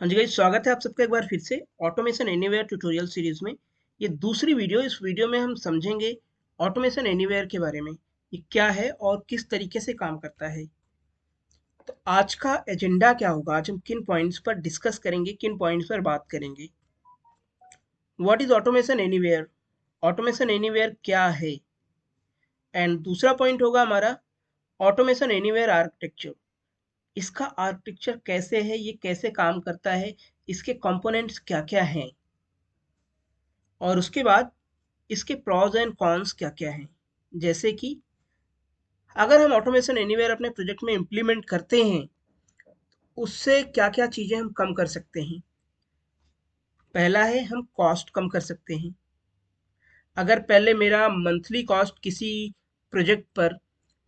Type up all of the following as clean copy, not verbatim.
हाँ जी गाइस, स्वागत है आप सबका एक बार फिर से ऑटोमेशन एनीवेयर ट्यूटोरियल सीरीज में। ये दूसरी वीडियो। इस वीडियो में हम समझेंगे ऑटोमेशन एनीवेयर के बारे में। ये क्या है और किस तरीके से काम करता है। तो आज का एजेंडा क्या होगा, आज हम किन पॉइंट्स पर डिस्कस करेंगे, किन पॉइंट्स पर बात करेंगे। What is automation anywhere, automation anywhere क्या है। एंड दूसरा पॉइंट होगा हमारा ऑटोमेशन एनीवेयर आर्किटेक्चर। इसका आर्किटेक्चर कैसे है, ये कैसे काम करता है, इसके कंपोनेंट्स क्या क्या हैं, और उसके बाद इसके प्रॉज एंड कॉन्स क्या क्या हैं। जैसे कि अगर हम ऑटोमेशन एनीवेयर अपने प्रोजेक्ट में इम्प्लीमेंट करते हैं, उससे क्या क्या चीज़ें हम कम कर सकते हैं। पहला है, हम कॉस्ट कम कर सकते हैं। अगर पहले मेरा मंथली कॉस्ट किसी प्रोजेक्ट पर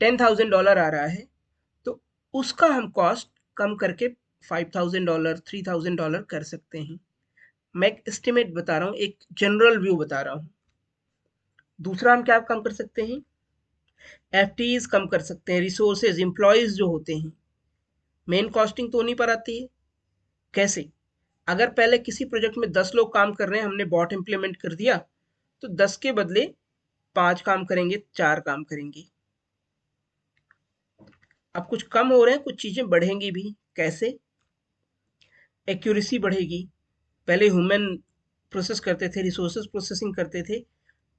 $10,000 आ रहा है, तो उसका हम कॉस्ट कम करके $5,000 $3,000 कर सकते हैं। मैं एक एस्टिमेट बता रहा हूँ, एक जनरल व्यू बता रहा हूँ। दूसरा हम क्या कम कर सकते हैं, एफटीज कम कर सकते हैं, रिसोर्सेज एम्प्लॉयज जो होते हैं। मेन कॉस्टिंग तो उन्हीं पर आती है। कैसे? अगर पहले किसी प्रोजेक्ट में 10 लोग काम कर रहे हैं, हमने बॉट इम्प्लीमेंट कर दिया, तो 10 के बदले 5 काम करेंगे, 4 काम करेंगे। अब कुछ कम हो रहे हैं, कुछ चीजें बढ़ेंगी भी। कैसे? एक्यूरेसी बढ़ेगी। पहले ह्यूमन प्रोसेस करते थे, रिसोर्सेज प्रोसेसिंग करते थे,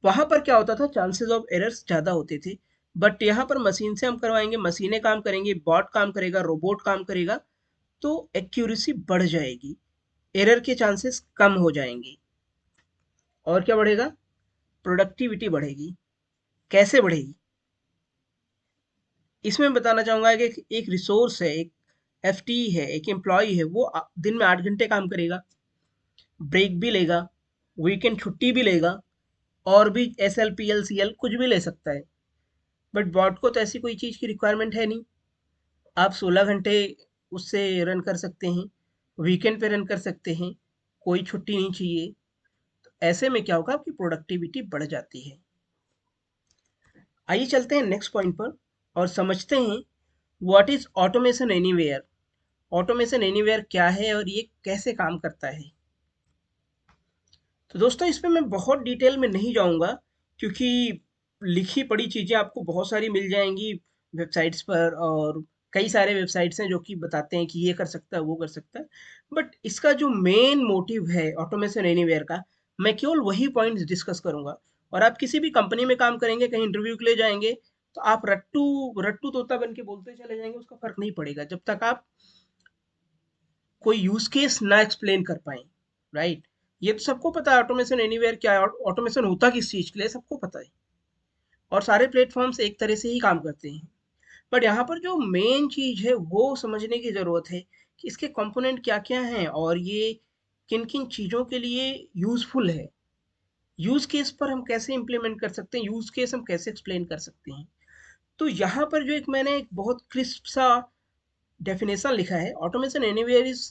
वहां पर क्या होता था, चांसेस ऑफ एरर्स ज़्यादा होते थे। बट यहाँ पर मशीन से हम करवाएंगे, मशीनें काम करेंगी, बॉट काम करेगा, रोबोट काम करेगा, तो एक्यूरेसी बढ़ जाएगी, एरर के चांसेस कम हो जाएंगे। और क्या बढ़ेगा? प्रोडक्टिविटी बढ़ेगी। कैसे बढ़ेगी? इसमें बताना चाहूँगा कि एक रिसोर्स है, एक एफटी है, एक एम्प्लॉय है, वो दिन में 8 घंटे काम करेगा, ब्रेक भी लेगा, वीकेंड छुट्टी भी लेगा, और भी S L P L C L कुछ भी ले सकता है। बट बॉट को तो ऐसी कोई चीज़ की रिक्वायरमेंट है नहीं। आप 16 घंटे उससे रन कर सकते हैं, वीकेंड पे रन कर सकते हैं, कोई छुट्टी नहीं चाहिए। तो ऐसे में क्या होगा, आपकी प्रोडक्टिविटी बढ़ जाती है। आइए चलते हैं नेक्स्ट पॉइंट पर और समझते हैं what is automation anywhere. Automation anywhere क्या है और ये कैसे काम करता है। तो दोस्तों, इस पे मैं बहुत डिटेल में नहीं जाऊंगा, क्योंकि लिखी पढ़ी चीज़ें आपको बहुत सारी मिल जाएंगी वेबसाइट्स पर, और कई सारे वेबसाइट्स हैं जो कि बताते हैं कि ये कर सकता है, वो कर सकता है। बट इसका जो मेन मोटिव है ऑटोमेशन एनीवेयर का, मैं केवल वही पॉइंट्स डिस्कस करूंगा। और आप किसी भी कंपनी में काम करेंगे, कहीं इंटरव्यू के लिए जाएंगे, तो आप रट्टू रट्टू तोता बन के बोलते चले जाएंगे, उसका फर्क नहीं पड़ेगा जब तक आप कोई यूज केस ना एक्सप्लेन कर पाए। राइट? ये तो सबको पता है ऑटोमेशन एनीवेयर क्या है, ऑटोमेशन होता किस चीज के लिए सबको पता है, और सारे प्लेटफॉर्म्स एक तरह से ही काम करते हैं। बट यहाँ पर जो मेन चीज है वो समझने की जरूरत है कि इसके कंपोनेंट क्या क्या हैं और ये किन किन चीजों के लिए यूजफुल है। यूज केस पर हम कैसे इंप्लीमेंट कर सकते हैं, यूज केस हम कैसे एक्सप्लेन कर सकते हैं। तो यहाँ पर जो एक मैंने एक बहुत क्रिस्प सा डेफिनेशन लिखा है, Automation Anywhere is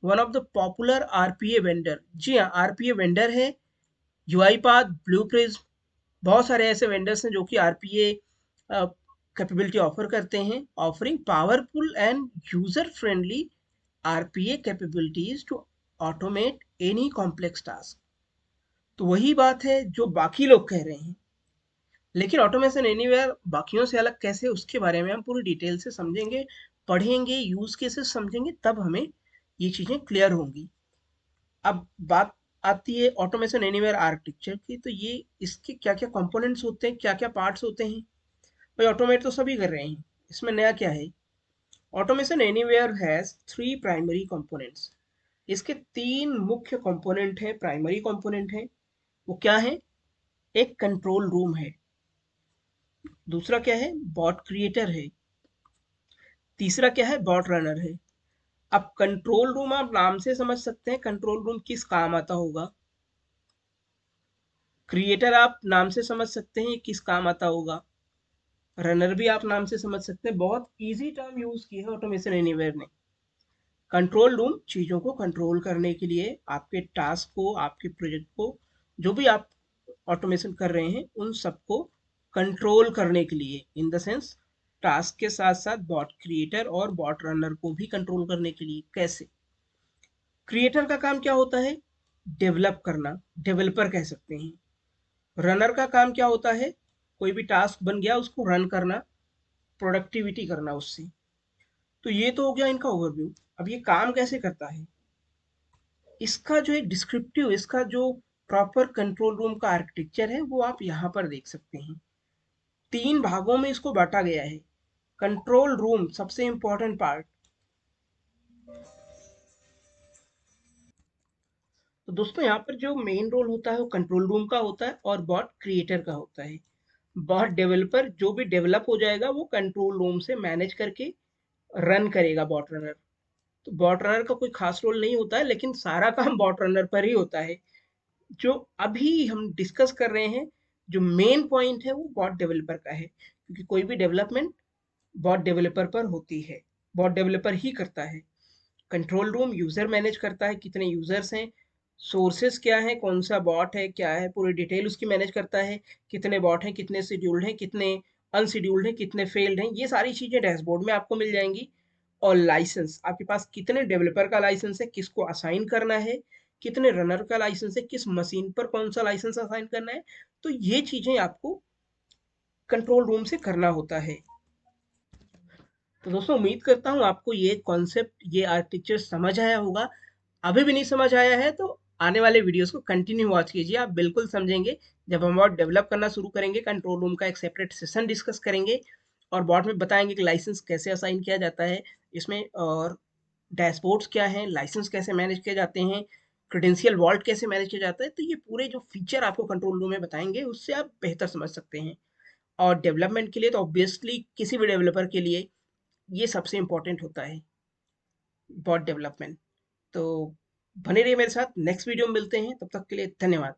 one of the popular RPA vendor. जी हाँ, आरपीए वेंडर है। यूआईपाथ, ब्लूप्रिज्म, बहुत सारे ऐसे वेंडर्स हैं जो कि आरपीए कैपेबिलिटी ऑफर करते हैं, offering powerful and user friendly RPA capabilities to automate any complex task. तो वही बात है जो बाकी लोग कह रहे हैं। लेकिन ऑटोमेशन एनीवेयर बाकियों से अलग कैसे, उसके बारे में हम पूरी डिटेल से समझेंगे, पढ़ेंगे, यूज केसेस समझेंगे, तब हमें ये चीजें क्लियर होंगी। अब बात आती है ऑटोमेशन एनीवेयर आर्किटेक्चर की। तो ये इसके क्या क्या कंपोनेंट्स होते हैं, क्या क्या पार्ट्स होते हैं। भाई ऑटोमेट तो सभी कर रहे हैं, इसमें नया क्या है। Automation anywhere has 3 primary components. इसके 3 मुख्य कंपोनेंट हैं, प्राइमरी कंपोनेंट हैं। वो क्या है? एक कंट्रोल रूम है, दूसरा क्या है, बॉट क्रिएटर है, तीसरा क्या है, बॉट रनर है। अब कंट्रोल रूम आप नाम से समझ सकते हैं कंट्रोल रूम किस काम आता होगा। क्रिएटर आप नाम से समझ सकते हैं किस काम आता होगा। रनर भी आप नाम से समझ सकते हैं। बहुत इजी टर्म यूज की है ऑटोमेशन एनीवेयर ने। कंट्रोल रूम चीजों को कंट्रोल करने के लिए, आपके टास्क को, आपके प्रोजेक्ट को, जो भी आप ऑटोमेशन कर रहे हैं उन सबको कंट्रोल करने के लिए, इन द सेंस टास्क के साथ साथ बॉट क्रिएटर और बॉट रनर को भी कंट्रोल करने के लिए। कैसे? क्रिएटर का काम क्या होता है? डेवलप करना, डेवलपर कह सकते हैं। रनर का काम क्या होता है? कोई भी टास्क बन गया उसको रन करना, प्रोडक्टिविटी करना उससे। तो ये तो हो गया इनका ओवरव्यू। अब ये काम कैसे करता है, इसका जो एक डिस्क्रिप्टिव, इसका जो प्रॉपर कंट्रोल रूम का आर्किटेक्चर है वो आप यहाँ पर देख सकते हैं। 3 भागों में इसको बाँटा गया है। कंट्रोल रूम सबसे इम्पोर्टेंट पार्ट। तो दोस्तों यहाँ पर जो मेन रोल होता है वो कंट्रोल रूम का होता है और बॉट क्रिएटर का होता है। बॉट डेवलपर जो भी डेवलप हो जाएगा वो कंट्रोल रूम से मैनेज करके रन करेगा बॉट रनर। तो बॉट रनर का कोई खास रोल नहीं होता है, लेकिन सारा काम बॉट रनर पर ही होता है। जो अभी हम डिस्कस कर रहे हैं, जो मेन पॉइंट है वो बॉट डेवलपर का है, क्योंकि कोई भी डेवलपमेंट बॉट डेवलपर पर होती है, बॉट डेवलपर ही करता है। कंट्रोल रूम यूजर मैनेज करता है, कितने यूजर्स हैं, सोर्सेस क्या है, कौन सा बॉट है, क्या है, पूरी डिटेल उसकी मैनेज करता है। कितने बॉट हैं, कितने शेड्यूल्ड हैं, कितने अनशेड्यूल्ड हैं, कितने फेल्ड हैं, ये सारी चीजें डैशबोर्ड में आपको मिल जाएंगी। और लाइसेंस, आपके पास कितने डेवलपर का लाइसेंस है, किसको असाइन करना है, कितने रनर का लाइसेंस है, किस मशीन पर कौन सा लाइसेंस असाइन करना है। तो ये चीजें आपको कंट्रोल रूम से करना होता है। तो दोस्तों उम्मीद करता हूँ आपको ये कॉन्सेप्ट, ये आर्किटेक्चर समझ आया होगा। अभी भी नहीं समझ आया है तो आने वाले वीडियोस को कंटिन्यू वॉच कीजिए, आप बिल्कुल समझेंगे। जब हम बॉट डेवलप करना शुरू करेंगे, कंट्रोल रूम का एक सेपरेट सेशन डिस्कस करेंगे और बॉट में बताएंगे कि लाइसेंस कैसे असाइन किया जाता है इसमें, और डैशबोर्ड्स क्या हैं, लाइसेंस कैसे मैनेज किए जाते हैं, क्रेडेंशियल वॉल्ट कैसे मैनेज किया जाता है। तो ये पूरे जो फीचर आपको कंट्रोल रूम में बताएंगे उससे आप बेहतर समझ सकते हैं। और डेवलपमेंट के लिए तो ऑब्वियसली किसी भी डेवलपर के लिए ये सबसे इम्पोर्टेंट होता है, बॉट डेवलपमेंट। तो बने रहिए मेरे साथ, नेक्स्ट वीडियो में मिलते हैं, तब तक के लिए धन्यवाद।